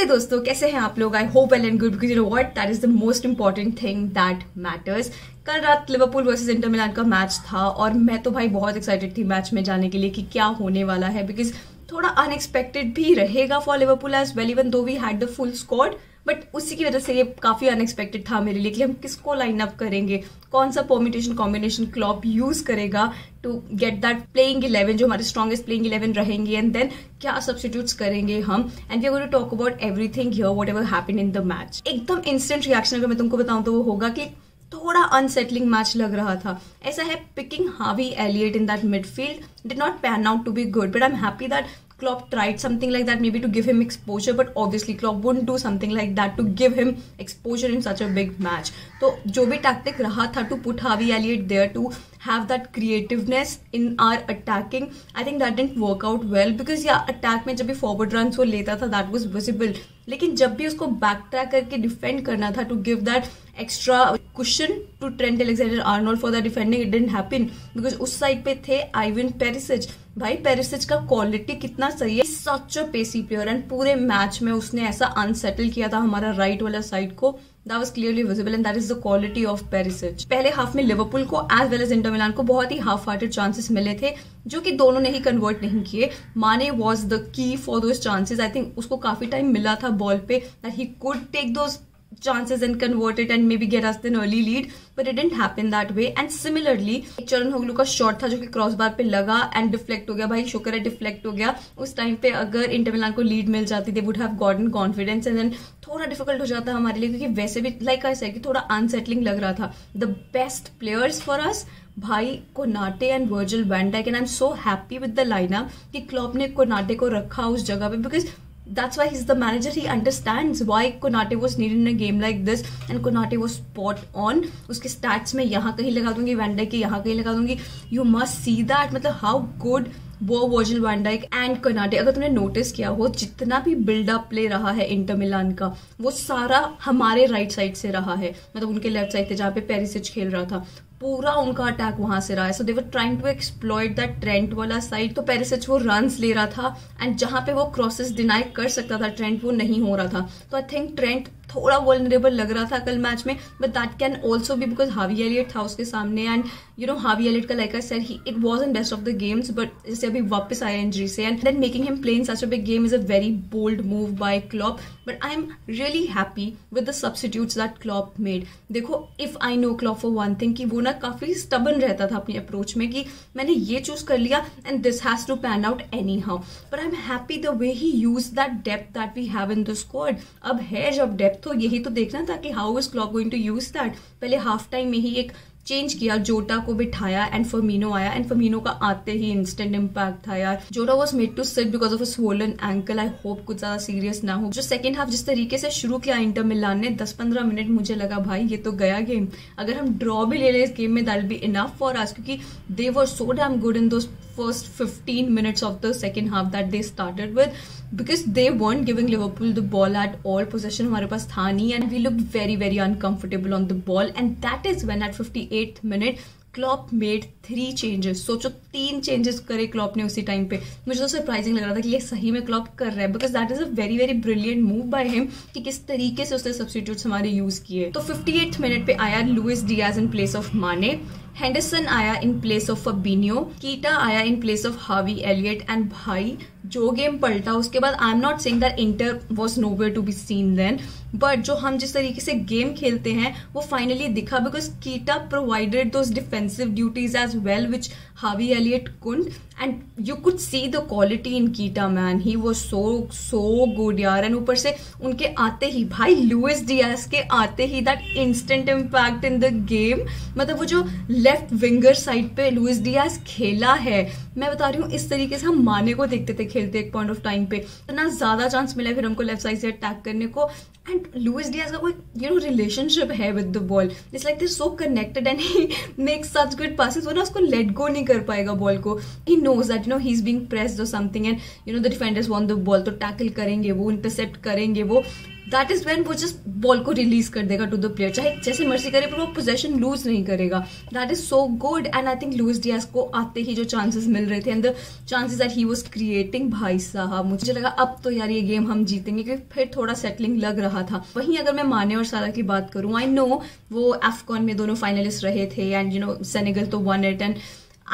हाय दोस्तों, कैसे हैं आप लोग? I hope well and good because you know what, that is the most important thing that matters. कल रात लिवरपूल वर्सेस इंटर मिलान का मैच था और मैं तो भाई बहुत एक्साइटेड थी मैच में जाने के लिए कि क्या होने वाला है, बिकॉज थोड़ा अनएक्सपेक्टेड भी रहेगा for Liverpool as well, even though we had the full squad, but उसी की वजह से ये काफी अनएक्सपेक्टेड था मेरे लिए कि हम किसको लाइन अप करेंगे, कौन सा परम्यूटेशन कॉम्बिनेशन क्लॉप यूज करेगा टू गेट दैट प्लेइंग 11 जो हमारे स्ट्रॉन्गेस्ट प्लेइंग 11 रहेंगे, एंड देन क्या सब्स्टिट्यूट्स करेंगे हम, and we are going to talk about everything here whatever happened in the match. एकदम इंस्टेंट रिएक्शन अगर मैं तुमको बताऊं तो वो होगा कि थोड़ा अनसेटलिंग मैच लग रहा था। ऐसा है, picking Harvey Elliott in that midfield did not pan out to be good, but I am happy that Klopp tried something like that maybe to give him exposure, but obviously Klopp wouldn't do something like that to give him exposure in such a big match. तो जो भी tactic रहा था to put Harvey Elliott there to have that creativeness in our attacking, I think that didn't work out well because attack में जब भी forward runs वो लेता था that was visible, लेकिन जब भी उसको बैक ट्रैक करके डिफेंड करना था to give that extra cushion to Trent Alexander Arnold for the defending, it didn't happen because उस साइड पे थे आइवन पेरिसिच। भाई पेरिसिच का क्वालिटी कितना सही है, such a pacy player, and पूरे मैच में उसने ऐसा अनसेटल किया था हमारा राइट वाला साइड को, that was clearly visible and that is the quality of Perisic. पहले हाफ में लिवरपूल को as well as Inter Milan को बहुत ही हाफ हार्टेड चांसेस मिले थे जो कि दोनों ने ही कन्वर्ट नहीं किए। माने was the key for those chances. I think उसको काफी टाइम मिला था बॉल पे that he could take those chances and convert it and maybe get us an early lead, but it didn't happen that way. And similarly चरणोग्लू का shot था जो कि cross bar पे लगा एंड डिफ्लेक्ट हो गया। भाई शुक्र है डिफ्लेक्ट हो गया, उस टाइम पे अगर इंटर मिलान को लीड मिल जाती they would have gotten confidence and then थोड़ा डिफिकल्ट हो जाता हमारे लिए, क्योंकि वैसे भी लाइक आई सेड कि थोड़ा अनसेटलिंग लग रहा था। The best players for us भाई Konate and Virgil van Dijk, and I am so happy with the lineup कि क्लॉप ने कोनाटे को रखा उस जगह पे, because that's why he's the manager. He understands why Konate was needed in a game like this, and Konate was spot on. उसके stats में यहाँ कहीं लगा दूंगी, वैन डाइक के यहाँ कहीं लगा दूंगी. You must see that. मतलब how good वो Virgil van Dijk and Konate. अगर तुमने नोटिस किया हो जितना भी बिल्डअप प्ले रहा है इंटर मिलान का वो सारा हमारे राइट साइड से रहा है, मतलब उनके लेफ्ट साइड थे जहाँ पे पेरिसिच खेल रहा था, पूरा उनका अटैक वहां से रहा है। So they were trying to exploit that Trent वाला साइड, तो पेरिसिच वो रन्स ले रहा था एंड जहां पे वो क्रॉसेस डिनाई कर सकता था ट्रेंट वो नहीं हो रहा था। तो आई थिंक ट्रेंट थोड़ा वल्नरेबल लग रहा था कल मैच में, but that can also be because Harvey Elliott था उसके सामने, and you know Harvey Elliott का like I said it wasn't best of the games, but जैसे अभी वापस आया इंजरी से, and then making him play in such a big game is a very bold move by Klopp, but I am really happy with the substitutes that Klopp made. देखो if I know Klopp for one thing कि वो ना काफी stubborn रहता था अपनी approach में कि मैंने ये चूज कर लिया and this has to pan out anyhow, but I am happy the way he use that depth that we have in the squad. अब है जब डेप्थ तो यही तो देखना था कि how is Klopp going to use that. पहले हाफ टाइम में ही एक चेंज किया, जोटा को बिठाया एंड फर्मिनो आया, एंड फर्मिनो का आते ही इंस्टेंट इम्पैक्ट था यार। Jota was made to sit because of a swollen ankle, I hope कुछ ज्यादा सीरियस ना हो। जो सेकंड हाफ जिस तरीके से शुरू किया इंटर मिलान ने 10-15 मिनट, मुझे लगा भाई ये तो गया गेम, अगर हम ड्रॉ भी ले लें इस गेम में that will be enough for us, क्योंकि they were so damn good in those first 15 minutes of the second half that they started with, because they weren't giving Liverpool the ball at all. Possession हमारे पास था नहीं and we looked very very uncomfortable on the ball, and that is when at 58th minute Klopp made 3 changes. सोचो 3 changes करे Klopp ने उसी time पे। मुझे तो सरप्राइजिंग लग रहा था कि ये सही में क्लॉप कर रहा है, because that is a very very brilliant move by him कि किस तरीके से उसने सब्स्टिट्यूट्स हमारे यूज किए। तो 58th मिनट पे आया Luis Diaz in place of Mane, Henderson आया in place of Fabinho, Keita आया in place of Harvey Elliott, and भाई जो गेम पलटा उसके बाद। I am not saying that Inter was nowhere to be seen then, but जो हम जिस तरीके से गेम खेलते हैं वो फाइनली दिखा, because Keita provided those defensive duties as well which Harvey Elliott couldn't, and you could see the quality in Keita man, he was so good यार। एंड ऊपर से उनके आते ही भाई लुइस डियाज के आते ही that instant impact in the game, मतलब वो जो लेफ्ट विंगर साइड पे लुइस डियाज खेला है, मैं बता रही हूँ इस तरीके से हम माने को देखते थे खेलते एक पॉइंट ऑफ टाइम पे, इतना ज्यादा चांस मिला फिर हमको लेफ्ट साइड से अटैक करने को, एंड लुइस डियाज का कोई यू नो रिलेशनशिप है with the ball, it's like they so connected and he makes such good passes, वो ना उसको लेट गो नहीं कर पाएगा बॉल को। He knows that you know he is being pressed और something, and you know the defenders want the ball, तो tackle करेंगे वो, इंटरसेप्ट करेंगे वो, दैट इज व्हेन वो जस्ट बॉल को रिलीज कर देगा टू द प्लेयर, चाहे जैसे मर्जी करे, पर वो पोजेशन लूज नहीं करेगा. That is so good. And I think Luis Diaz को आते ही जो चांसेस मिल रहे थे and the chances that he was creating, भाई साहब मुझे लगा अब तो यार ये गेम हम जीतेंगे, क्योंकि फिर थोड़ा सेटलिंग लग रहा था. वहीं अगर मैं माने और साला की बात करूं, आई नो वो अफकॉन में दोनों फाइनलिस्ट रहे थे एंड यू नो सेनेगल तो one it, and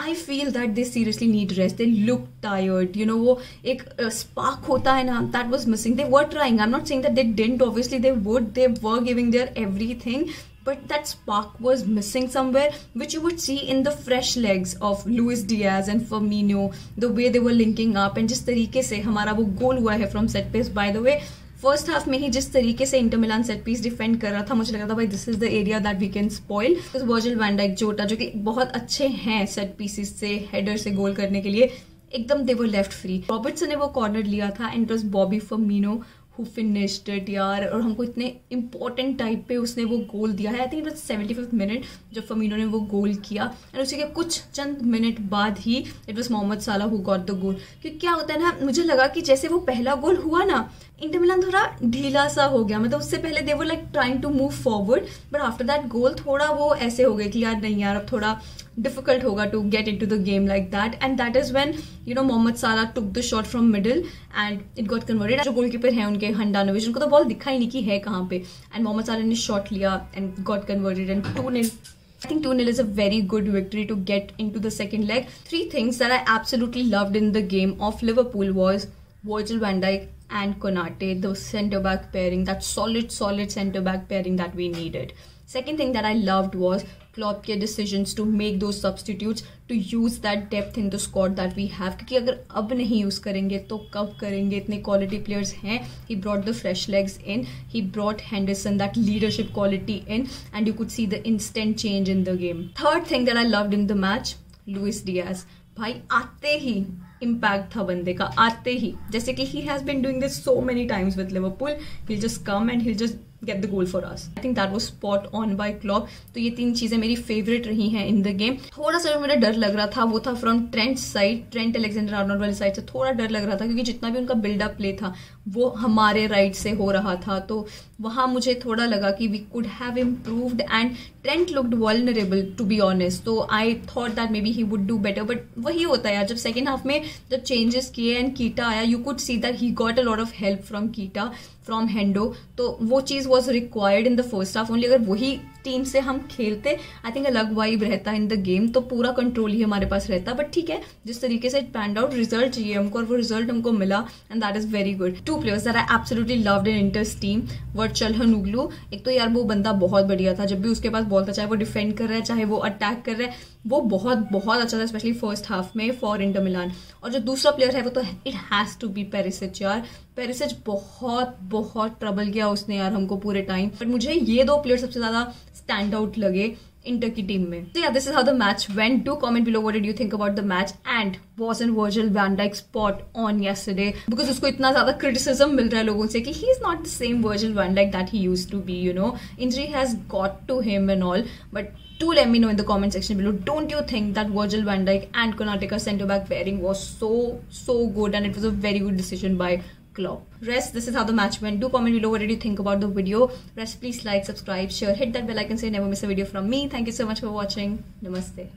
I feel that they seriously need rest. They look tired. You know, वो एक spark होता है ना, that was missing. They were trying. I'm not saying that they didn't. Obviously, they would. They were giving their everything. But that spark was missing somewhere, which you would see in the fresh legs of Luis Diaz and Firmino, the way they were linking up, and जिस तरीके से हमारा वो गोल हुआ है from set piece. By the way, first half में ही जिस तरीके से Inter Milan set piece defend कर रहा था, मुझे लगा था भाई this is the area that we can spoil. Virgil van Dijk, Jota, जो कि बहुत अच्छे हैं सेट पीसेस से, हेडर से गोल करने के लिए, एकदम दे वर लेफ्ट फ्री. रॉबर्टसन ने वो कॉर्नर लिया था and it was Bobby Firmino who finished it यार, और हमको इतने इंपॉर्टेंट टाइप पे उसने वो गोल दिया है. I think it was 75th minute जब फर्मिनो ने वो गोल किया, एंड उसी के कुछ चंद मिनट बाद ही इट वाज मोहम्मद साला हु गॉट द गोल. क्योंकि क्या होता है ना, मुझे लगा कि जैसे वो पहला गोल हुआ ना, इंटर मिलान थोड़ा ढीला सा हो गया. मतलब उससे पहले they were like trying to move forward, but after that goal थोड़ा वो ऐसे हो गए कि यार नहीं यार, अब थोड़ा difficult होगा to get into the game like that. And that is when you know Mohamed Salah took the shot from middle and it got converted. जो गोलकीपर हैं उनके हंडानोविच, उनको तो बॉल दिखा ही नहीं कि है कहाँ पे, and Mohamed Salah ने शॉट लिया and got converted and 2-0. I think 2-0 is a very good victory to get into the second leg. 3 things that I absolutely loved in the game of Liverpool was Virgil van Dijk and Konate, the centre back pairing, that solid centre back pairing that we needed. Second thing that I loved was Klopp के decisions to make those substitutes, to use that depth in the squad that we have. क्योंकि अगर अब नहीं use करेंगे तो कब करेंगे, इतने quality players हैं. He brought the fresh legs in, he brought Henderson, that leadership quality in, and you could see the instant change in the game. Third thing that I loved in the match, Luis Diaz. भाई आते ही impact था बंदे का, आते ही, जैसे कि he has been doing this so many times with Liverpool. He'll just come and he'll just get the goal for us. I think that was spot on by Klopp. तो ये 3 चीजें मेरी फेवरेट रही हैं इन द गेम. थोड़ा सा जो मेरा डर लग रहा था वो था from Trent side, Trent Alexander Arnold वाली साइड से थोड़ा डर लग रहा था, क्योंकि जितना भी उनका बिल्डअप प्ले था वो हमारे राइट से हो रहा था, तो वहां मुझे थोड़ा लगा कि we could have improved, and Trent looked vulnerable to be honest. तो I thought that maybe he would do better, but वही होता है यार, जब सेकेंड हाफ में जब चेंजेस किए एंड कीटा आया, you could see that he got a lot of help from Keita, from Hendo. तो वो चीज was required in the first half only. अगर वही टीम से हम खेलते, आई थिंक अलग वाइब रहता इन द गेम, तो पूरा कंट्रोल ही हमारे पास रहता. बट ठीक है, जिस तरीके से इट पैंड आउट, रिजल्ट चाहिए हमको और वो रिजल्ट हमको मिला, and that is very good. 2 players that I absolutely loved in Inter's team were Çalhanoğlu. एक तो यार वो बंदा बहुत बढ़िया था, जब भी उसके पास बॉल था, चाहे वो डिफेंड कर रहा है चाहे वो अटैक कर रहा है, वो बहुत बहुत अच्छा था, स्पेशली फर्स्ट हाफ में फॉर इंटर मिलान. और जो दूसरा प्लेयर है वो तो it has to be Perisic. यार पेरिसिच बहुत बहुत ट्रबल किया उसने यार हमको पूरे टाइम, बट मुझे ये 2 प्लेयर सबसे ज्यादा स्टैंड आउट लगे इंटर की टीम में. So yeah, this is how the match went. Do comment below what did you think about the match, and wasn't Virgil van Dijk spot on yesterday? Because उसको इतना ज्यादा criticism मिल रहा है लोगों से कि he is not the same Virgil van Dijk that he used to be. You know, injury has got to him and all. But do let me know in the comment section below. Don't you think that Virgil van Dijk and Konate centre back pairing was so good, and it was a very good decision by Klopp. Rest, this is how the match went. Do comment below what did you think about the video. Rest, please like, subscribe, share, hit that bell icon so you never miss a video from me. Thank you so much for watching. Namaste.